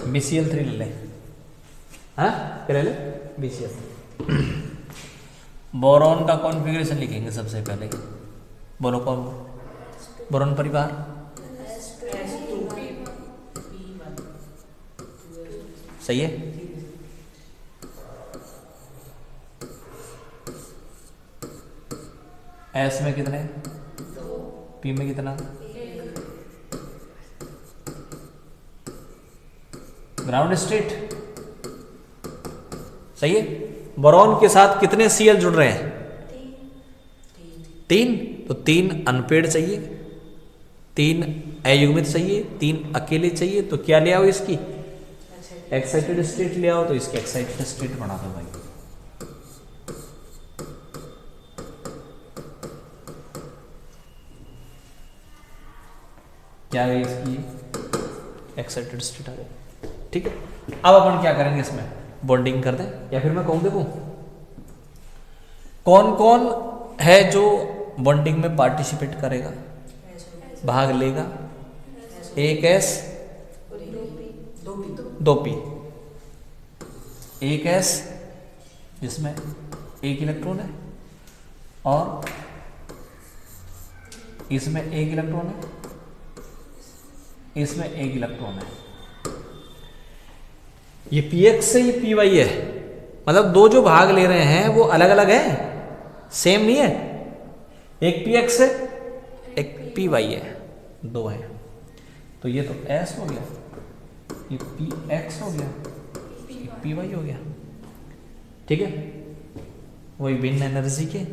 BCl3 ले लें, हाँ क्या ले लें, BCl3। बोरॉन का कॉन्फ़िगरेशन लिखेंगे सबसे पहले, बोलो कौन, बोरॉन परिवार, सही है। एस में कितने, पी में कितना, ग्राउंड स्टेट, सही है। बोरॉन के साथ कितने Cl जुड़ रहे हैं, 3, तो 3 अनपेड चाहिए, 3 अयुग्मित चाहिए, 3 अकेले चाहिए, तो क्या ले आओ इसकी एक्साइटेड स्टेट ले आओ, तो इसकी एक्साइटेड स्टेट बना दो भाई। क्या है इसकी एक्साइटेड स्टेट आ गई, ठीक है। अब अपन क्या करेंगे, इसमें बॉन्डिंग कर दें, या फिर मैं कहूं देखो कौन कौन है जो बॉन्डिंग में पार्टिसिपेट करेगा, भाग लेगा, एक S 2 P, एक S जिसमें एक इलेक्ट्रॉन है और इसमें एक इलेक्ट्रॉन है, इसमें एक इलेक्ट्रॉन है। ये px से ये py है, मतलब दो जो भाग ले रहे हैं वो अलग अलग है, सेम नहीं है, एक px है एक py है, दो है। तो ये तो s हो गया, ये px हो गया, ये py हो गया, ठीक है। वही भिन्न एनर्जी के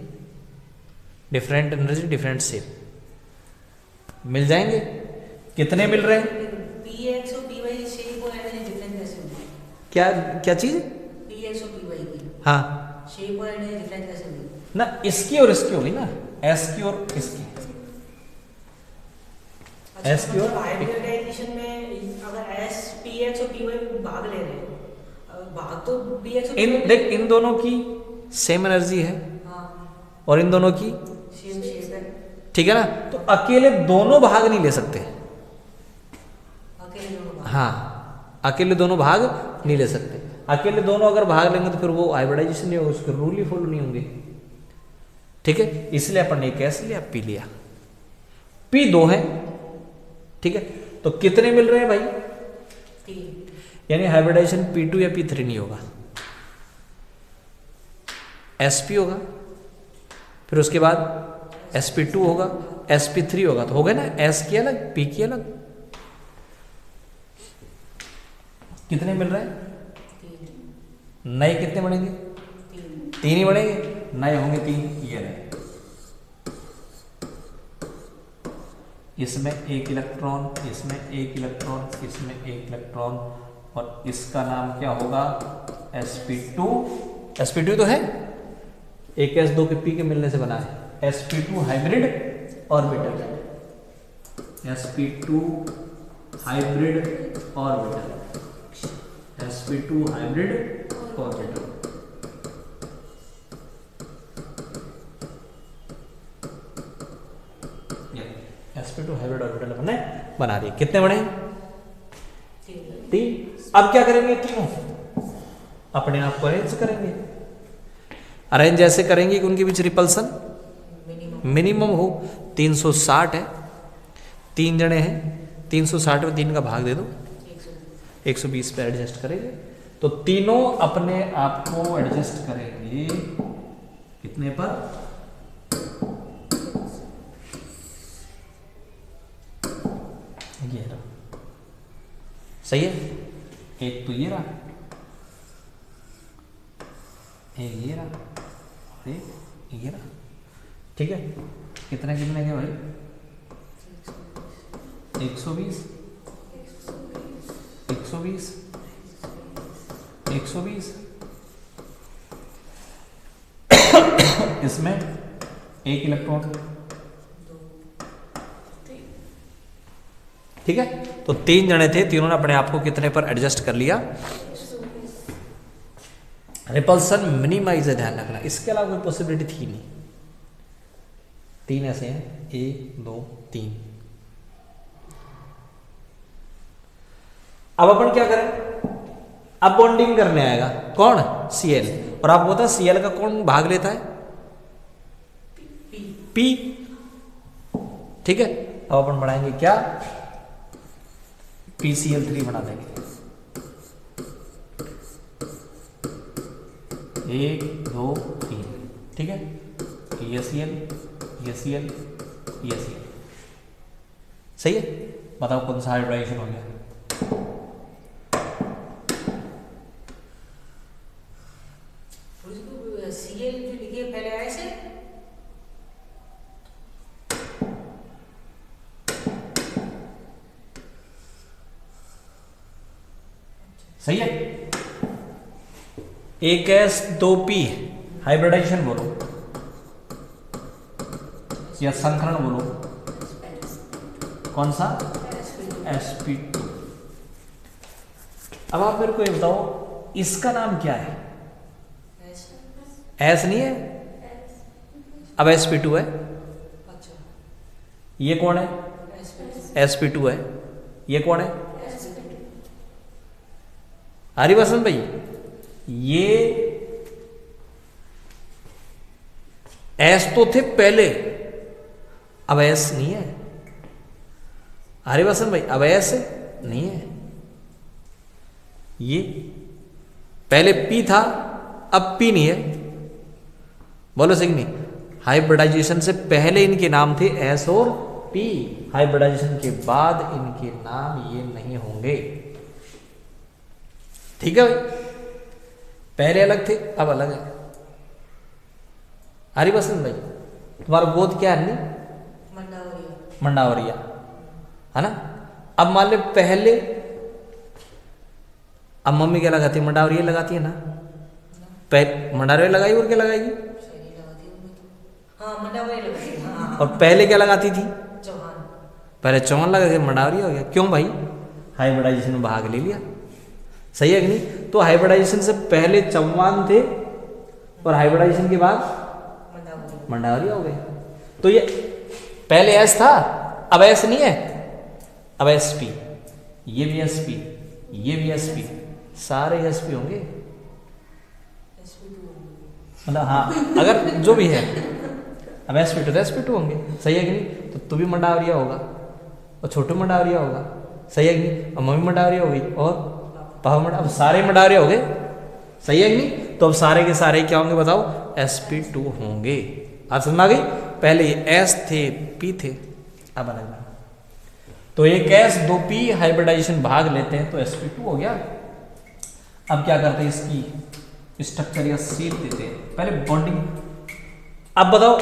डिफरेंट एनर्जी डिफरेंट शेप मिल जाएंगे। कितने मिल रहे हैं, px और py शेप और एनर्जी डिफरेंट कैसे होगी, क्या क्या चीज, px और py की हाँ शेप और एनर्जी डिफरेंट कैसे होगी ना, इसकी और इसकी होगी ना, s की और इसकी, s की और हाइब्रिडाइजेशन में अगर s px और py भाग ले रहे हैं, भाग तो px और इन देख, इन दोनों की सेम एनर्जी है और इन दोनों की सेम शेप है, ठीक है ना, तो अकेले दोनों भाग नहीं ले सकते, अकेले दोनों भाग। हाँ अकेले दोनों भाग नहीं ले सकते, अकेले दोनों अगर भाग लेंगे तो फिर वो हाइब्रिडाइजेशन नहीं होगा, उसके रूल ही फॉलो नहीं होंगे, ठीक है। इसलिए अपन ने कैस लिया, पी लिया, पी 2 है, ठीक है। तो कितने मिल रहे हैं भाई, 3, यानी हाइब्रिडाइजेशन P2 या P3 नहीं होगा, sp होगा, फिर उसके बाद sp2 होगा, sp3 होगा, तो हो गया ना, s की अलग p की अलग। कितने मिल रहे हैं, 3, नए कितने बढ़ेंगे, 3 ही बढ़ेंगे, नए होंगे 3, ये रहे। इसमें एक इलेक्ट्रॉन, इसमें एक इलेक्ट्रॉन, इसमें एक इलेक्ट्रॉन, और इसका नाम क्या होगा, sp2, sp2 तो है, एक s 2 के p के मिलने से बना है, sp2 hybrid orbital, sp2 hybrid orbital, sp2 hybrid orbital. sp2 hybrid orbital हमने बना दिए। कितने बने, 3। अब क्या करेंगे, तीनों अपने आप को अरेंज करेंगे, अरेंज ऐसे करेंगे कि उनके बीच रिपल्सन मिनिमम हो। 360 है, 3 जने हैं, 360 में 3 का भाग दे दो, 120 पे एडजस्ट करेंगे, तो तीनों अपने आप को एडजस्ट करेंगे कितने पर, ये रहा, सही है। एक तो ये रहा, एक ये रहा, और एक ये रहा, ठीक है। कितने कितने के भाई, 120, 120, 120, इसमें एक इलेक्ट्रॉन, ठीक है। तो 3 जने थे, तीनों ने अपने आप को कितने पर एडजस्ट कर लिया, रिपल्सन मिनिमाइज है, ध्यान रखना, इसके अलावा कोई पॉसिबिलिटी थी नहीं। 3 ऐसे हैं, 1 2 3। अब अपन क्या करें, अब बॉन्डिंग करने आएगा कौन, Cl, और आपको पता है Cl का कौन भाग लेता है, P। ठीक है, अब अपन बढ़ाएंगे क्या, PCl3 बना देंगे, 1 2 3, ठीक है, ये Cl, ये Cl, ये Cl, सही है। बताओ कौन सा हाइब्रिडाइजेशन हो गया, Cl जो लिखिए पहले ऐसे, सही है। एक S 2P हाइब्रिडाइजेशन बोलो या संकरण बोलो, कौन सा, sp2। अब आप मेरे को ये बताओ इसका नाम क्या है, S नहीं है, अब sp2 है, अच्छा ये कौन है, sp2 है, ये कौन है, हरिवसन भाई, ये S तो थे पहले, अब S नहीं है, हरिवसन भाई अब S नहीं है, ये पहले P था अब P नहीं है, बोलो सही नहीं। हाइब्रिडाइजेशन से पहले इनके नाम थे S और P, हाइब्रिडाइजेशन के बाद इनके नाम ये नहीं होंगे, ठीक है भाई, पहले अलग थे अब अलग है। हरिवसन भाई तुम्हारा गोद क्या है, मंडावरिया, मंडावरिया है ना। अब मान ले पहले, अब मम्मी क्या लगाती है, मंडावरिया लगाती है ना, पहले मंडावरिया लगाई और क्या लगाएगी, हाँ मंडावरिया लगाती, हाँ और पहले क्या लगाती थी, चौहान, पहले चौहान लगा के मंडावरिया हो गया, क्यों भाई, हाइब्रिडाइजेशन में भाग ले लिया, सही है कि नहीं। तो हाइब्रिडाइजेशन से पहले चौहान थे और हाइब्रिडाइजेशन के बाद मंडावरिया हो गए। तो ये पहले S था अब S नहीं है, अब sp, ये भी sp, ये भी sp, सारे sp होंगे, मतलब हाँ अगर जो भी है अब sp2 तो sp2 होंगे, सही है कि नहीं। तो तू भी मंडावरिया होगा और छोटू मंडावरिया होगा, सही है कि नहीं, और मम्मी मंडावरिया हो गई और पापा मंडावरिया, अब सारे मंडावरिया हो गए, सही है कि नहीं। तो अब सारे के सारे क्या होंगे बताओ, sp2 होंगे। आप समझ आ गई, पहले ये S थे P थे, अब अलग अलग, तो एक S 2P हाइब्रिडाइजेशन भाग लेते हैं तो sp2 हो गया। अब क्या करते हैं, इसकी स्ट्रक्चर या सीट देते हैं, पहले बॉन्डिंग। अब बताओ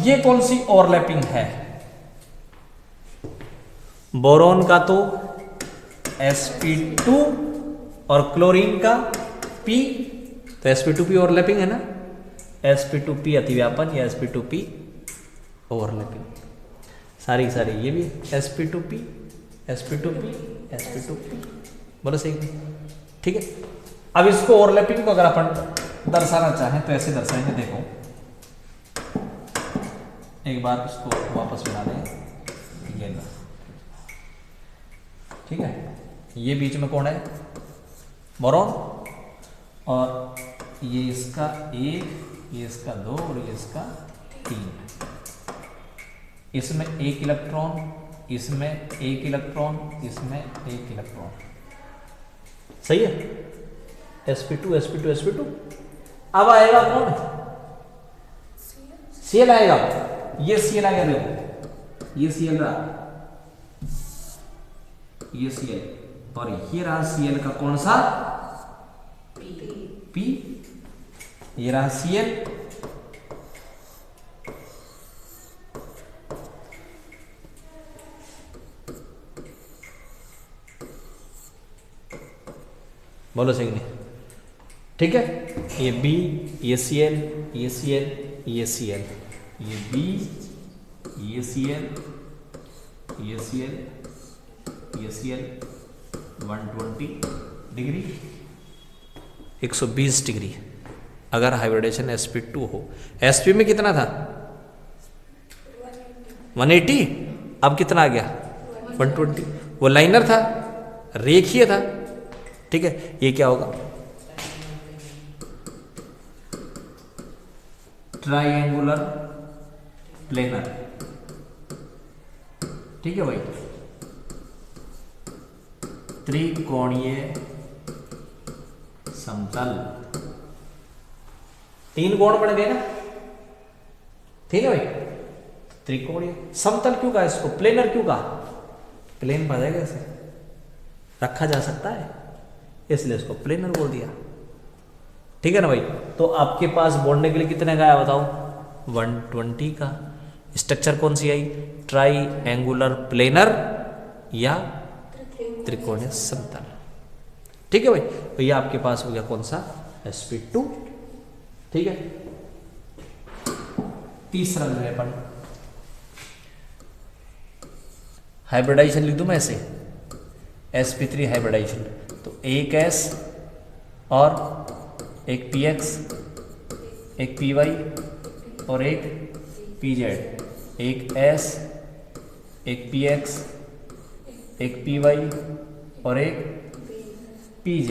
ये कौन सी ओवरलैपिंग है, बोरोन का तो sp2 और क्लोरीन का P, तो sp2p ओवरलैपिंग है ना, sp2p अतिव्यापन या sp2p ओवरलैपिंग, सारी सारी ये भी sp2p, sp2p, sp2p, बोलो सही, ठीक है। अब इसको ओवरलैपिंग को अगर अपन दर्शाना चाहें तो ऐसे दर्शाएंगे, देखो एक बार इसको वापस बना दें, ये लो, ठीक है, ये बीच में कौन है, बोरॉन, और ये इसका 1, ये इसका 2 और ये इसका 3, इसमें 1 इलेक्ट्रॉन, इसमें 1 इलेक्ट्रॉन, इसमें 1 इलेक्ट्रॉन, सही है, sp2 sp2 sp2। अब आएगा कौन, Cl आएगा, ये Cl आएगा, देखो ये Cl रहा, ये Cl, और ये रहा Cl का कौन सा, P, ये रहा Cl, बोलो सही नहीं, ठीक है, ये B, ये Cl, ये Cl, ये Cl, ये B, ये Cl, ये Cl, ये Cl, 120 डिग्री, 120 डिग्री अगर हाइब्रिडेशन sp2 हो। sp में कितना था 180, अब कितना आ गया 120, वो लाइनर था, रेखीय था, ठीक है, ये क्या होगा, ट्राइएंगुलर प्लेनर। ठीक है भाई, त्रिकोणीय समतल। 3 कोण बन गए ना, ठीक है भाई। त्रिकोणीय समतल क्यों कहा इसको, प्लेनर क्यों कहा, प्लेन पा जाएगा, इसे रखा जा सकता है, इसलिए इसको प्लेनर बोल दिया। ठीक है ना भाई। तो आपके पास बोलने के लिए कितने का आया बताओ, 120 का। स्ट्रक्चर कौन सी आई, ट्राई एंगुलर प्लेनर या त्रिकोणीय समतल। ठीक है भाई, तो ये आपके पास हो गया कौन सा, sp2। ठीक है, तीसरा जो है अपन हाइब्रिडाइजेशन लिख दूं मैं ऐसे, sp3 हाइब्रिडाइजेशन। तो एक s और एक px, एक py और एक pz। एक s, एक px, एक py और एक pz।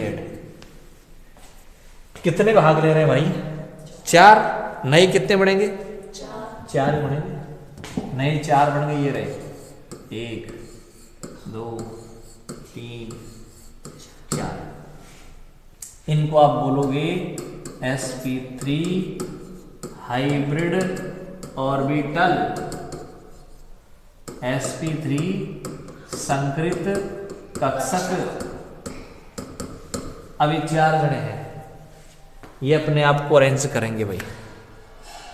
कितने भाग ले रहे हैं भाई, 4। नए कितने बनेंगे, 4 बनेंगे, नए 4 बन गए, ये रहे 1 2 3 4। इनको आप बोलोगे sp3 हाइब्रिड ऑर्बिटल, sp3 संकृत कक्षक। अभी 4 जने हैं, ये अपने आप को अरेंज करेंगे भाई।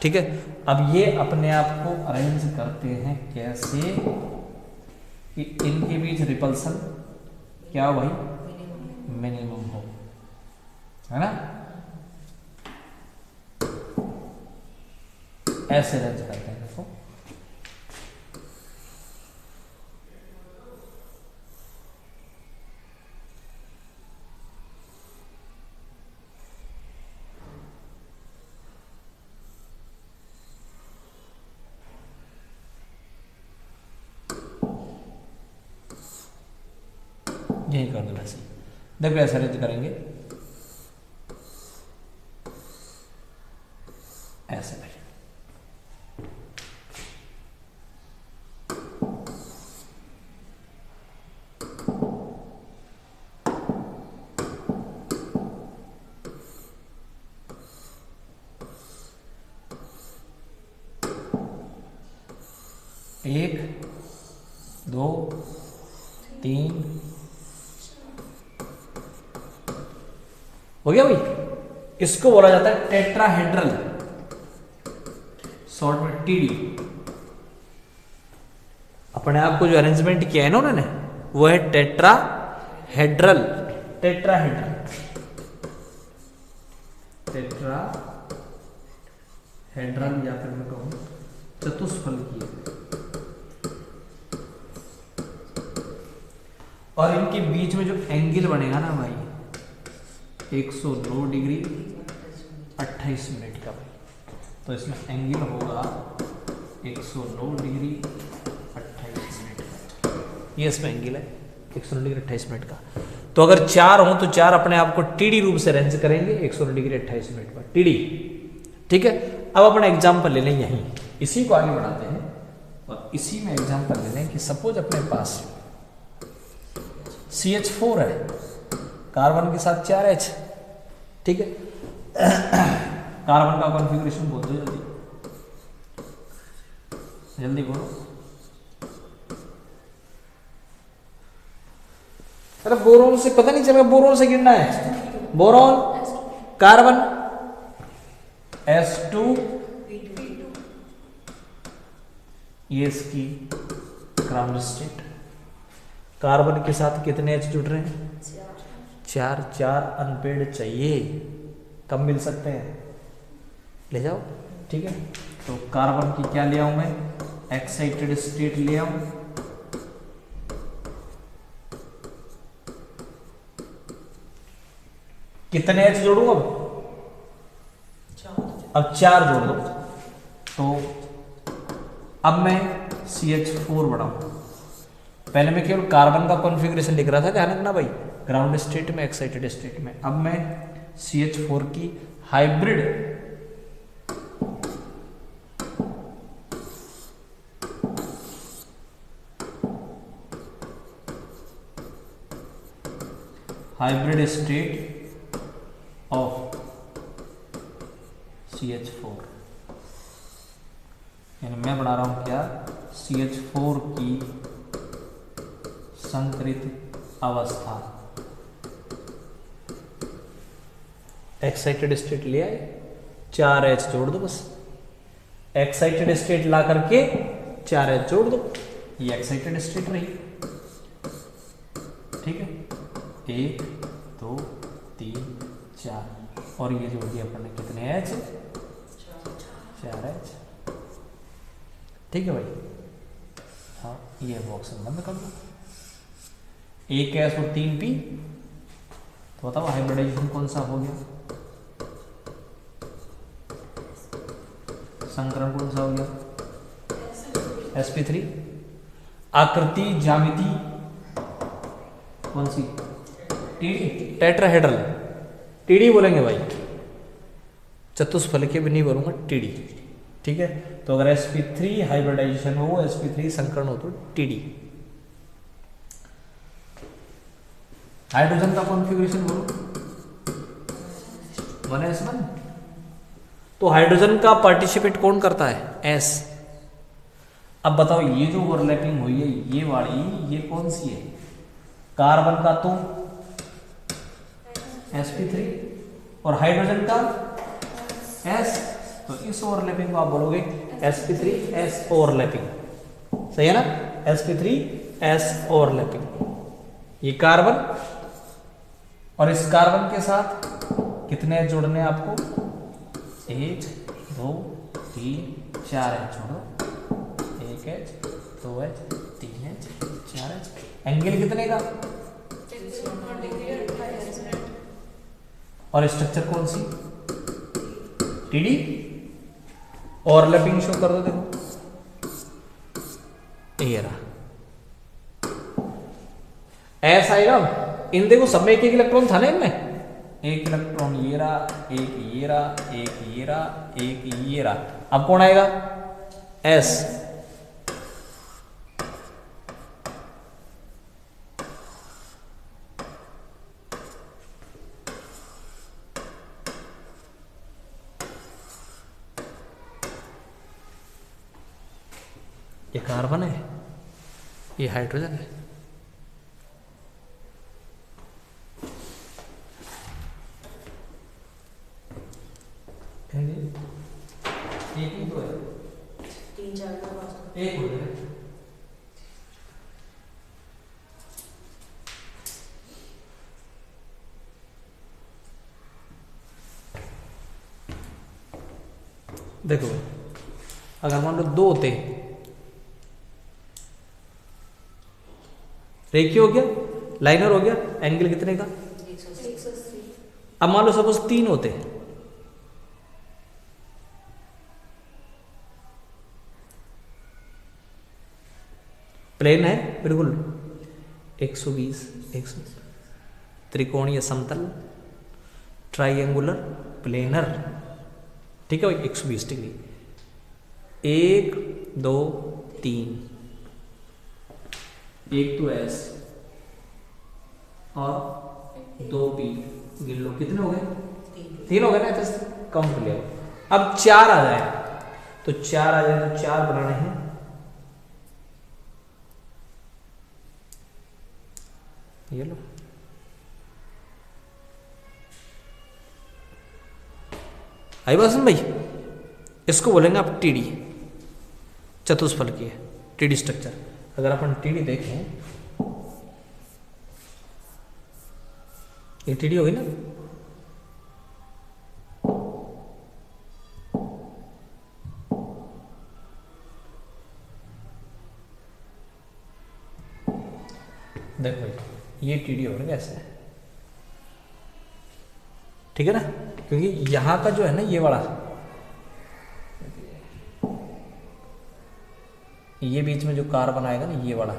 ठीक है, अब ये अपने आप को अरेंज करते हैं कैसे कि इनके बीच रिपल्सन क्या हो भाई, मिनिमम हो, है ना, ऐसे अरेंज करते हैं देखो। यही कर दो ऐसे, देखो ऐसे अरेंज करेंगे, ऐसे भाई। एक 2 3 हो गया भाई। इसको बोला जाता है टेट्राहेड्रल, शॉर्ट में टीडी। अपने आप को जो अरेंजमेंट किया है ना उन्होंने, वो है टेट्राहेड्रल। टेट्राहेड्रल, टेट्राहेड्रल या फिर मैं कहूं चतुष्फलकीय। और इनके बीच में जो एंगल बनेगा ना भाई, 109 डिग्री 28 मिनट का भाई। तो इसमें एंगल होगा 109 डिग्री 28 मिनट का, ये इसमें एंगल है 109 डिग्री 28 मिनट का। तो अगर 4 हो तो 4 अपने आप को टीडी रूप से रेंज करेंगे 109 डिग्री 28 मिनट पर, टीडी। ठीक है, अब अपना एग्जाम्पल ले लें यहीं, इसी को आगे बढ़ाते हैं और इसी में एग्जाम्पल ले लें कि सपोज अपने पास CH4 है, कार्बन के साथ 4H। ठीक है, कार्बन का कॉन्फ़िगरेशन बोल दो जल्दी, जल्दी बोलो। अरे बोरोन से पता नहीं चला, बोरोन से गिनना है। बोरोन, कार्बन, S2, ये इसकी ग्राउंड स्टेट। कार्बन के साथ कितने H जुड़ रहे हैं, 4। 4 अनपेड चाहिए, कम मिल सकते हैं, ले जाओ। ठीक है, तो कार्बन की क्या ले आऊं मैं, एक्साइटेड स्टेट ले आऊं। कितने H जोड़ू अब 4 जोड़ दो। तो अब मैं CH4 बढ़ाऊं। पहले मैं केवल कार्बन का कॉन्फ़िगरेशन लिख रहा था, ध्यान रखना भाई, ग्राउंड स्टेट में, एक्साइटेड स्टेट में। अब मैं CH4 की हाइब्रिड स्टेट ऑफ CH4, यानी मैं बना रहा हूं क्या, CH4 की संकरित अवस्था। एक्साइटेड स्टेट ले आए, 4H जोड़ दो बस, एक्साइटेड स्टेट ला करके 4H जोड़ दो, ये एक्साइटेड स्टेट रही। ठीक है, 1 2 3 4 और ये जोड़ दिया अपन ने, कितने H, 4H। ठीक है भाई, हाँ ये बॉक्स बंद कर दो। 1 S और 3 P, तो बताओ हाइब्रिडाइजेशन कौन सा हो गया, संकरण कौन सा हो गया, sp3। आकृति ज्यामिति कौन सी, TD, टेट्राहेड्रल, TD बोलेंगे भाई, चतुष्फलकीय भी नहीं बोलूंगा, TD। ठीक है, तो अगर sp3 हाइब्रिडाइजेशन हो, sp3 संकरण हो तो TD। हाइड्रोजन का कॉन्फ़िगरेशन बोलो, 1s1। तो हाइड्रोजन का पार्टिसिपेट कौन करता है, S। अब बताओ ये जो ओवरलैपिंग हुई है ये वाली, ये कौन सी है, कार्बन का तो sp3 और हाइड्रोजन का S, तो इस ओवरलैपिंग को आप बोलोगे sp3s ओवरलैपिंग। सही है ना, sp3s ओवरलैपिंग। ये कार्बन और इस कार्बन के साथ कितने जोड़ने हैं आपको, 1 2 3 4H जोड़ो, 1H 2H 3H 4H। Angle कितने का, और स्ट्रक्चर कौन सी, TD। ओवरलैपिंग शो कर दो, देखो ये रहा, ऐसा आएगा। इन देखो सब में एक इलेक्ट्रॉन था ना, इनमें एक इलेक्ट्रॉन ये रहा, एक ये रहा, एक ये रहा, एक ये रहा। अब कौन आएगा, S। ये कार्बन है, ये हाइड्रोजन है। एक ही तो है, 3 4 के पास एक हो गया। देखो अगर मान लो 2 होते, रेखीय हो गया, लाइनर हो गया, एंगल कितने का, 180। अब मान लो सपोज 3 होते, प्लेन है बिल्कुल, 120 100, त्रिकोणीय समतल, ट्राइएंगुलर प्लेनर। ठीक है भाई, 120 डिग्री, 1 2 3, एक तो S और 2 P, गिन लो कितने हो गए, 3 हो गए ना, जस्ट काउंट कर लिया। अब 4 आ जाए, तो 4 आ जाए, तो 4 बनाने हैं, ये लो। आई बात सुन भाई, इसको बोलेंगे आप TD, चतुष्फलकीय TD स्ट्रक्चर। अगर अपन TD देखें, ये TD होगी ना, देखो भाई ये TD हो रहा है ऐसे, ठीक है ना, क्योंकि यहां का जो है ना ये वाला, ये बीच में जो कार्बन आएगा ना ये वाला,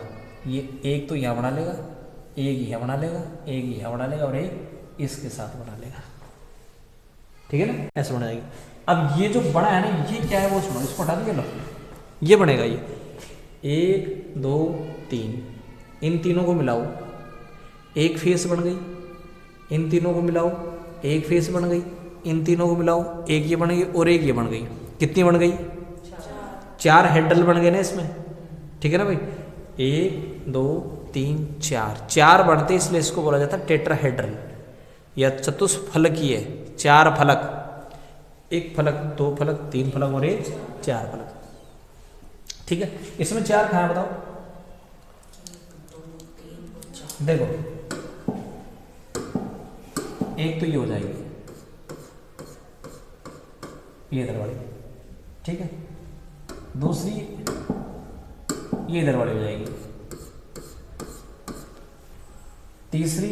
ये एक तो यहाँ बना लेगा, एक यह बना लेगा, एक यह बना लेगा और एक इसके साथ बना लेगा, ठीक है ना, ऐसे बना जाएगी। अब ये जो बड़ा है ना, ये क्या है वो सुनो, इसको हटा दीजिए, लो ये बनेगा, ये 1 2 3, इन तीनों को मिलाओ, एक फेस बन गई, इन तीनों को मिलाओ, एक फेस बन गई, इन तीनों को मिलाओ, एक ये बन गई और एक ये बन गई। कितनी बन गई? 4 हैंडल बन गए ना इसमें, ठीक है ना भाई। 1 2 3 4, 4 बनते इसलिए इसको बोला जाता है टेट्राहेड्रल या चतुष्फलकीय। 4 फलक, 1 फलक, 2 फलक, 3 फलक और एक 4 फलक, ठीक है। इसमें 4 कहाँ है बताओ? देखो, एक तो ये हो जाएगी, ये इधर वाली, ठीक है। दूसरी ये इधर वाली हो जाएगी, तीसरी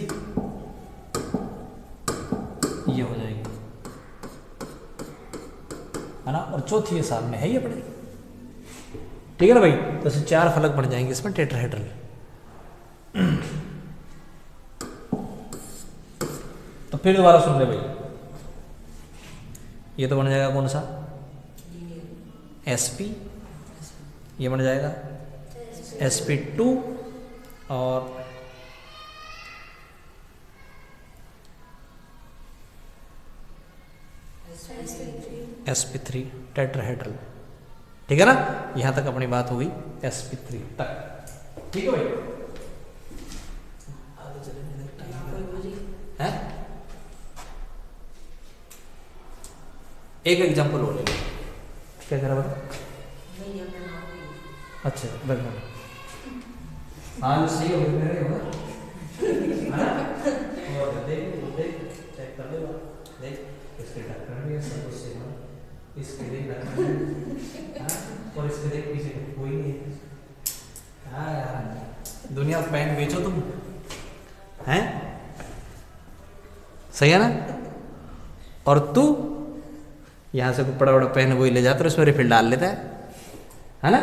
ये हो जाएगी, है ना, और चौथी ये सामने है, ये अपने, ठीक है ना भाई। तो ऐसे 4 फलक बन जाएंगे इसमें टेट्राहेड्रल। तो फिर दोबारा सुन ले भाई, ये तो बन जाएगा कौन सा? sp, ये बन जाएगा sp2 और sp3 टेट्राहेड्रल, ठीक है ना। यहां तक अपनी बात हो गई sp3 तक, ठीक है भाई। आगे चलेंगे, है एक एग्जांपल हो ले, क्या करा बता? अच्छा बिल्कुल, हाँ सही हो गया होगा, और देख चेक कर ले, देख इसके ढक्कन भी है, सब कुछ सेम है, इसके देख ढक्कन, हाँ, और इसके देख पीछे कोई नहीं है। हाँ यार, दुनिया पेन बेचो तुम, हैं? सही है ना। और तू यहाँ से बड़ा बड़ा पेन वही ले जाता है, उसमें रिफिल डाल लेता है ना।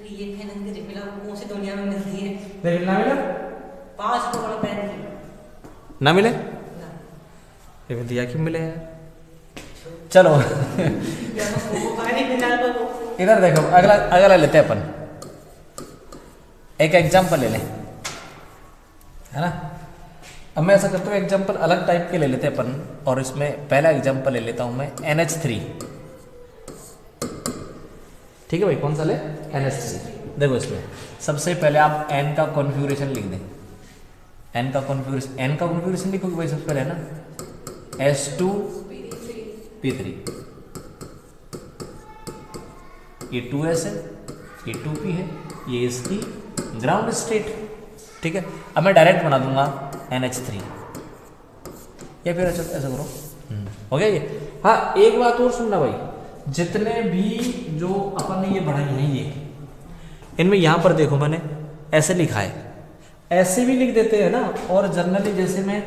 ये पेन की रिफिल कौन सी दुनिया में मिलती है? रिफिल ना मिला, 5 तो बड़ा पेन की ना मिले, ना, रिफिल दिया क्यों मिले यार? चलो इधर देखो, अगला अगला लेते हैं अपन, एक एग्जाम्पल ले लें, है ना। अब मैं ऐसा करता हूँ, एग्जाम्पल अलग टाइप के ले लेते हैं अपन, और इसमें पहला एग्जाम्पल ले लेता हूँ मैं NH3, ठीक है भाई। कौन सा ले? NH3। देखो इसमें सबसे पहले आप N का कॉन्फ़िगरेशन लिख दें, N का कॉन्फ़िगरेशन लिखोगे भाई सबसे पहले, है ना, S2P3, ये 2S है, ये 2P है, ये इसकी ग्राउंड स्टेट, ठीक है। अब मैं डायरेक्ट बना दूंगा NH3, या फिर ऐसा करो, हो गया ये। हाँ एक बात और सुनना भाई, जितने भी जो अपन ने ये बढ़ाई हैं, ये इनमें यहाँ पर देखो मैंने ऐसे लिखा है, ऐसे भी लिख देते हैं ना। और जनरली जैसे मैं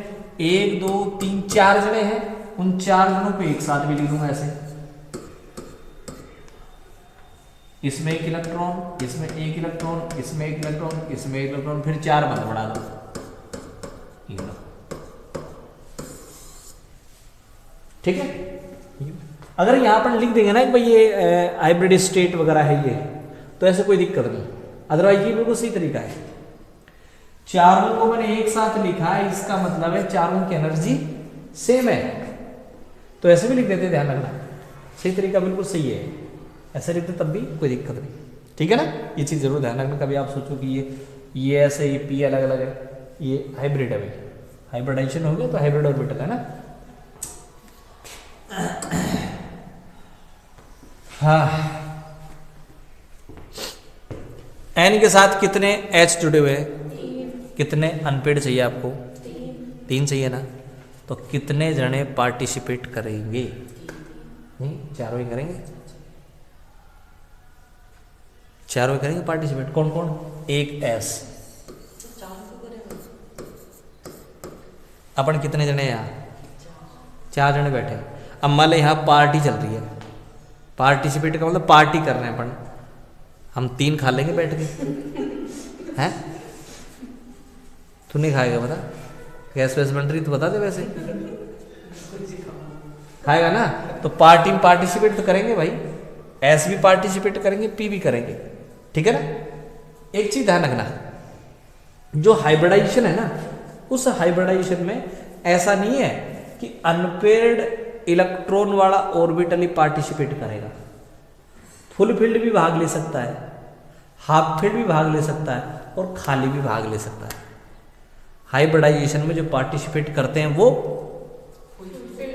1 2 3 4 जने हैं, उन 4 जनों पे एक साथ भी लिख दूंगा ऐसे, इसमें 1 इलेक्ट्रॉन, इसमें 1 इलेक्ट्रॉन, इसमें 1 इलेक्ट्रॉन, इसमें 1 इलेक्ट्रॉन, फिर 4 बंद बढ़ा दो, ठीक है। अगर यहाँ पर लिख देंगे ना कि भाई ये हाइब्रिड स्टेट वगैरह है ये, तो ऐसे कोई दिक्कत नहीं, अदरवाइज ये बिल्कुल सही तरीका है। चारों को मैंने एक साथ लिखा है, इसका मतलब है चारों की एनर्जी सेम है, तो ऐसे भी लिख देते, ध्यान रखना, सही तरीका बिल्कुल सही है, ऐसे लिखते तब भी कोई दिक्कत नहीं, ठीक है ना। ये चीज़ जरूर ध्यान रखना, कभी आप सोचो कि ये ऐसे, ये पी अलग अलग है, ये हाइब्रिड है भाई, हाइब्रिडाइजेशन हो गया तो हाइब्रिड ऑर्बिटल है ना। हाँ, N के साथ कितने H जुड़े हुए हैं? कितने अनपेड चाहिए आपको? 3 चाहिए ना। तो कितने जने पार्टिसिपेट करेंगे? नहीं, चारों ही करेंगे, चारों ही करेंगे पार्टिसिपेट। कौन कौन? एक S। अपन कितने जने यहाँ? 4 जने बैठे। अब मान लो यहाँ पार्टी चल रही है, पार्टिसिपेट का मतलब पार्टी कर रहे हैं अपन, हम 3 खा लेंगे बैठ के, हैं? तू नहीं खाएगा बता, गैस वैस बन रही तो बता दे वैसे। खाएगा ना, तो पार्टी में पार्टिसिपेट तो करेंगे भाई, एस भी पार्टिसिपेट करेंगे, पी भी करेंगे, ठीक है ना। एक चीज ध्यान रखना, जो हाइब्रिडाइजेशन है ना, उस हाइब्रिडाइजेशन में ऐसा नहीं है कि अनपेयर्ड इलेक्ट्रॉन वाला ऑर्बिटल ही पार्टिसिपेट करेगा। फुल फील्ड भी भाग ले सकता है, हाफ फील्ड भी भाग ले सकता है, और खाली भी भाग ले सकता है। हाइब्रिडाइजेशन में जो पार्टिसिपेट करते हैं वो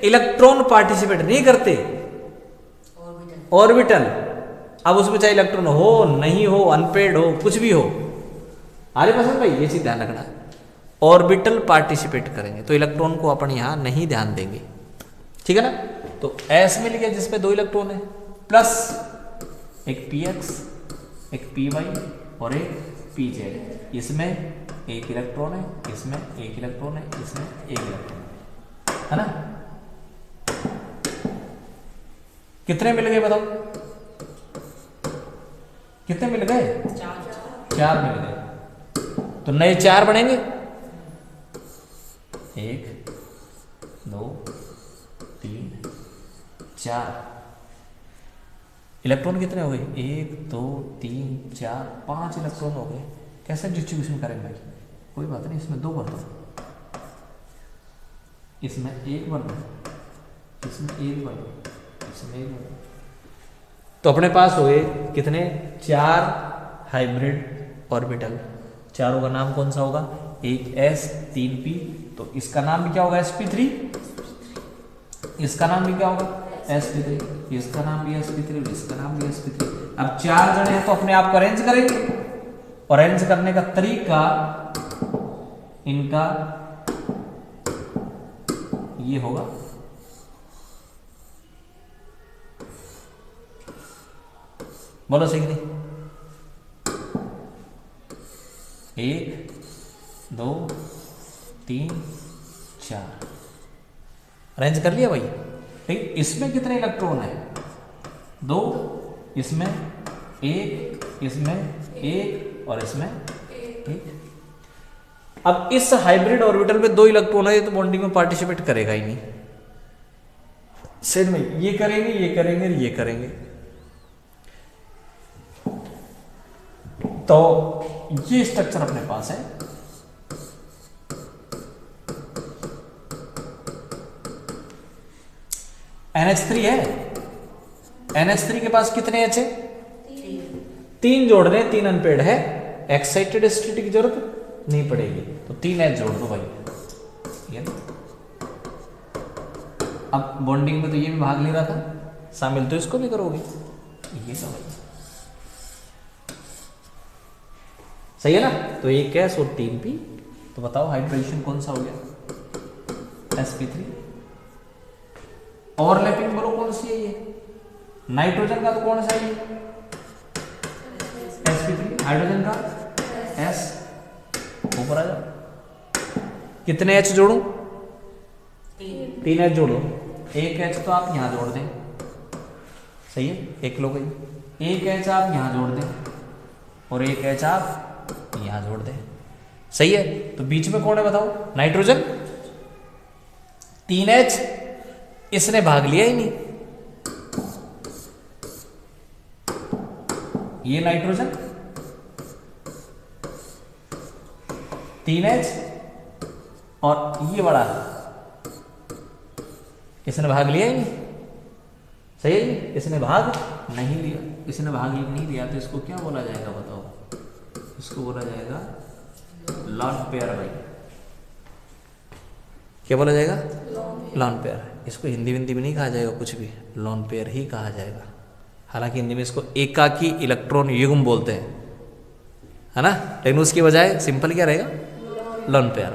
इलेक्ट्रॉन पार्टिसिपेट नहीं करते, ऑर्बिटल। अब उसमें चाहे इलेक्ट्रॉन हो नहीं हो, अनपेड हो, कुछ भी हो, आरे पसंद भाई, ये चीज ध्यान रखना। ऑर्बिटल पार्टिसिपेट करेंगे तो इलेक्ट्रॉन को अपन यहां नहीं ध्यान देंगे, ठीक है ना। तो एस मिल गया जिसमें 2 इलेक्ट्रॉन है, प्लस एक px, एक py और एक pz। इसमें एक इलेक्ट्रॉन है, इसमें एक इलेक्ट्रॉन है, इसमें एक इलेक्ट्रॉन है ना। कितने मिल गए बताओ, कितने मिल गए? 4 मिल गए। तो नए 4 बनेंगे, 1 2 3 4। इलेक्ट्रॉन कितने हो गए? 1 2 3 4 5 इलेक्ट्रॉन हो गए। कैसे डिस्ट्रीब्यूशन करेंगे भाई? कोई बात नहीं, इसमें 2 भर दो, इसमें 1 भर दो, इसमें 1 भर दो, इसमें 1 भर दो। तो अपने पास हो गए कितने? 4 हाइब्रिड ऑर्बिटल। चारों का नाम कौन सा होगा? एक s 3 p, तो इसका नाम भी क्या होगा? sp3। इसका नाम भी क्या होगा? sp3। इसका नाम भी sp3, इसका नाम भी sp3। अब 4 जने हैं तो अपने आप को अरेंज करेंगे, और अरेंज करने का तरीका इनका ये होगा। बोलो सही नहीं? 1 2 3 4 अरेंज कर लिया भाई। ठीक, इसमें कितने इलेक्ट्रॉन है? 2, इसमें 1, इसमें 1 और इसमें 1। अब इस हाइब्रिड ऑर्बिटल में 2 इलेक्ट्रॉन है, तो बॉन्डिंग में पार्टिसिपेट करेगा ही नहीं। सेट में ये करेंगे, ये करेंगे, ये करेंगे। तो ये स्ट्रक्चर अपने पास है। NH3 है, NH3 के पास कितने H है? 3 जोड़ रहे हैं, 3 अनपेड है, एक्साइटेड स्टेट की जरूरत नहीं पड़ेगी, तो 3 H जोड़ दो भाई। ये अब बॉन्डिंग में तो ये भी भाग ले रहा था शामिल, तो इसको भी करोगे, ये तो भाई सही है ना। तो एक S और 3 P, तो बताओ हाइड्रेशन कौन सा हो गया? sp3। ओवरलैपिंग बोलो कौन सी है ये? नाइट्रोजन का तो कौन सा है ये? sp3। हाइड्रोजन का S। ऊपर आ जाओ, कितने H जोड़ू? 3 H जोड़ो। एक H तो आप यहां जोड़ दें, सही है, एक लोग एक H आप यहां जोड़ दें, और एक H आप यहां जोड़ दें, सही है। तो बीच में कौन है बताओ? नाइट्रोजन। 3 H इसने भाग लिया ही नहीं, ये नाइट्रोजन 3 H, और ये बड़ा इसने भाग लिया ही नहीं, सही है। इसने भाग नहीं लिया, इसने भाग नहीं लिया, तो इसको क्या बोला जाएगा बताओ? इसको बोला जाएगा लॉन पेयर भाई। क्या बोला जाएगा? Lone pair. इसको हिंदी में नहीं कहा जाएगा कुछ भी, लॉन पेयर ही कहा जाएगा। हालांकि हिंदी में इसको एकाकी इलेक्ट्रॉन युग्म बोलते हैं, है ना, लेकिन उसकी बजाय सिंपल क्या रहेगा? लॉन पेयर,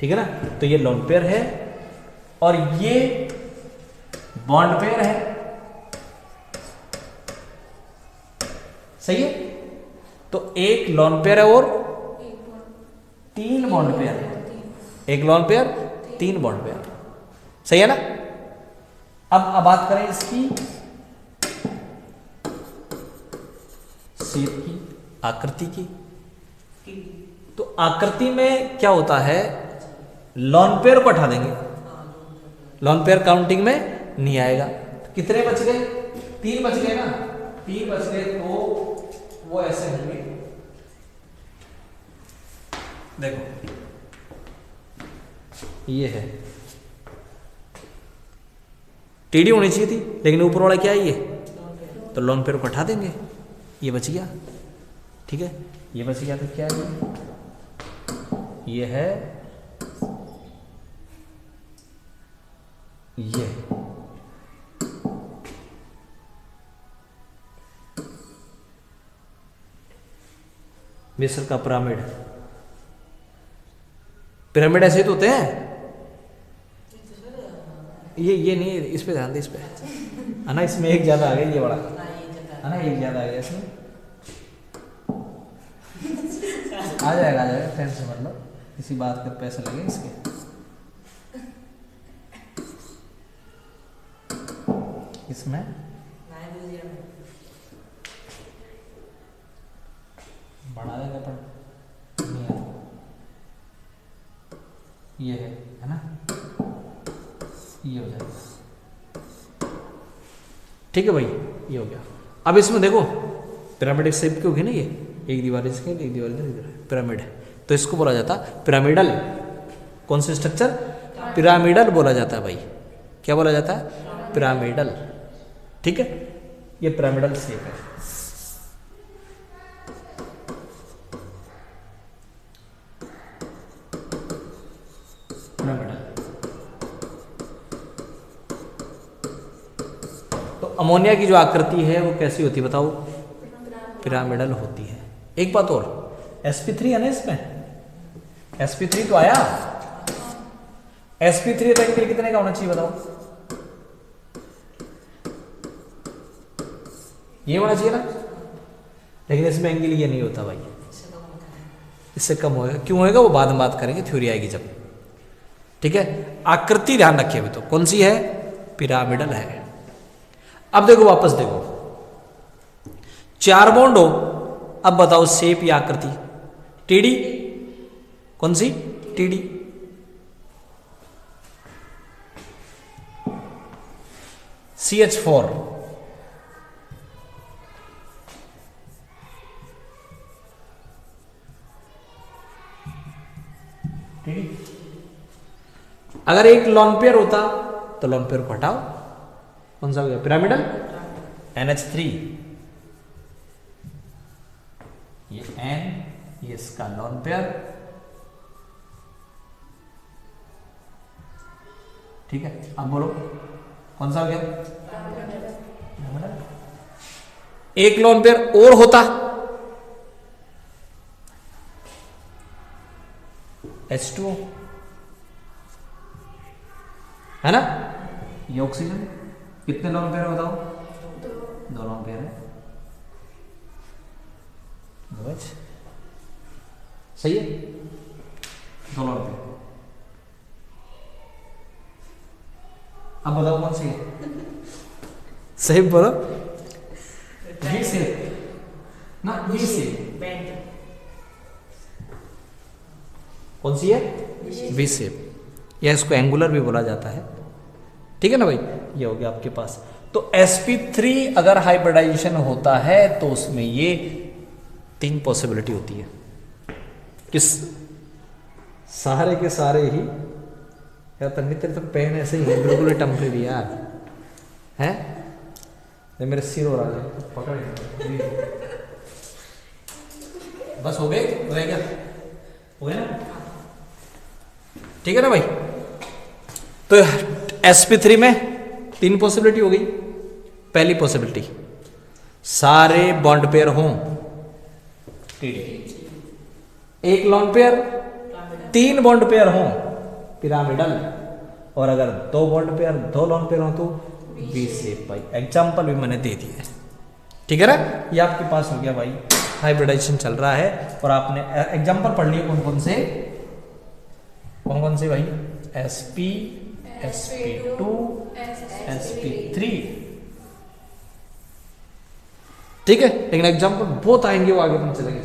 ठीक है ना। तो ये लॉन पेयर है, और ये बॉन्ड पेयर है, सही है। तो एक लॉन पेयर है और 3 बॉन्ड पेयर है, एक लॉन पेयर 3 बॉन्ड पेयर, सही है ना। अब बात करें इसकी शेप की, आकृति की, तो तो आकृति में क्या होता है, लॉन पेयर को हटा देंगे, लॉन पेयर काउंटिंग में नहीं आएगा। तो कितने बच गए, 3 बच गए ना, 3 बच गए तो वो ऐसे होंगे, देखो ये है, टीडी होनी चाहिए थी लेकिन ऊपर वाला क्या है ये, तो लॉन पेयर को हटा देंगे, ये बच गया। ठीक है, ये बच गया तो क्या है ये है ये, मिस्र का पिरामिड, पिरामिड ऐसे ही तो होते हैं। ये नहीं, इस पे ध्यान दे, इस पे है ना, इसमें एक ज्यादा आ गया, ये बड़ा है ना, एक ज्यादा आ गया इसमें, आ जाएगा टेंशन मतलब, किसी बात का पैसे लगे इसके। इसमें बढ़ा देगा पर नहीं है, ये है ना, ये हो जाएगा। ठीक है भाई, ये हो गया। अब इसमें देखो पिरामिडिक शेप की होगी ना, ये एक दीवार इसके, एक दीवार इधर, पिरामिड है, तो इसको बोला जाता पिरामिडल। कौन से स्ट्रक्चर, पिरामिडल बोला जाता है भाई, क्या बोला जाता है, पिरामिडल। ठीक है, ये पिरामिडल शेप है। पिरामिडल। तो अमोनिया की जो आकृति है वो कैसी होती है बताओ, पिरामिडल होती है। एक बात और, sp3 है ना इसमें, sp3 तो आया, sp3 का एंगल कितने का होना चाहिए बताओ, ये होना चाहिए ना, लेकिन इसमें एंगल ये नहीं होता भाई, इससे कम होएगा। क्यों होएगा वो बाद में बात करेंगे, थ्योरी आएगी जब। ठीक है, आकृति ध्यान रखिए अभी तो, कौन सी है, पिरामिडल है। अब देखो वापस देखो, 4 बॉन्ड हो, अब बताओ शेप या आकृति, टीडी, कौन सी, टीडी। CH4, TD. अगर एक लॉन पेयर होता तो लॉन पेयर को हटाओ, कौन सा हो गया, पिरामिडल, NH3, ये N, ये इसका लॉन पेयर। ठीक है, अब बोलो कौन सा हो गया, एक लॉन पेयर और होता, H2O, है ना, ये ऑक्सीजन। कितने लॉन पेयर है बताओ, 2 लॉन पेयर है, सही है, 2 लॉन पेयर। अब बताओ कौन सी है, सही बोलो, वी शेप ना, वी शेप, कौन सी है, वी शेप, या इसको एंगुलर भी बोला जाता है। ठीक है ना भाई, ये हो गया आपके पास। तो sp3 अगर हाइब्रिडाइजेशन होता है तो उसमें ये 3 पॉसिबिलिटी होती है, किस, सारे के सारे ही यार, तन्नी तेरे तो पेन ऐसे ही है बिल्कुल टेम्परेरी यार, हैं, ये मेरे सिर हो रहा है, पकड़, बस हो गए, हो गया क्या, हो गया ना। ठीक है ना भाई, तो sp3 में 3 पॉसिबिलिटी हो गई। पहली पॉसिबिलिटी, सारे बॉन्ड पेयर हों, एक लॉन पेयर, 3 बॉन्ड पेयर हों, पिरामिडल, और अगर 2 बॉन्ड पेयर, 2 लॉन पेयर हो तो वी शेप। भाई एग्जाम्पल भी मैंने दे दिया है। ठीक है ना, ये आपके पास हो गया भाई, हाइब्रिडाइजेशन चल रहा है, और आपने एग्जाम्पल पढ़ लिए कौन कौन से भाई, sp, sp2, sp3। ठीक है, लेकिन एग्जाम्पल बहुत आएंगे, वो आगे अपन चलेंगे।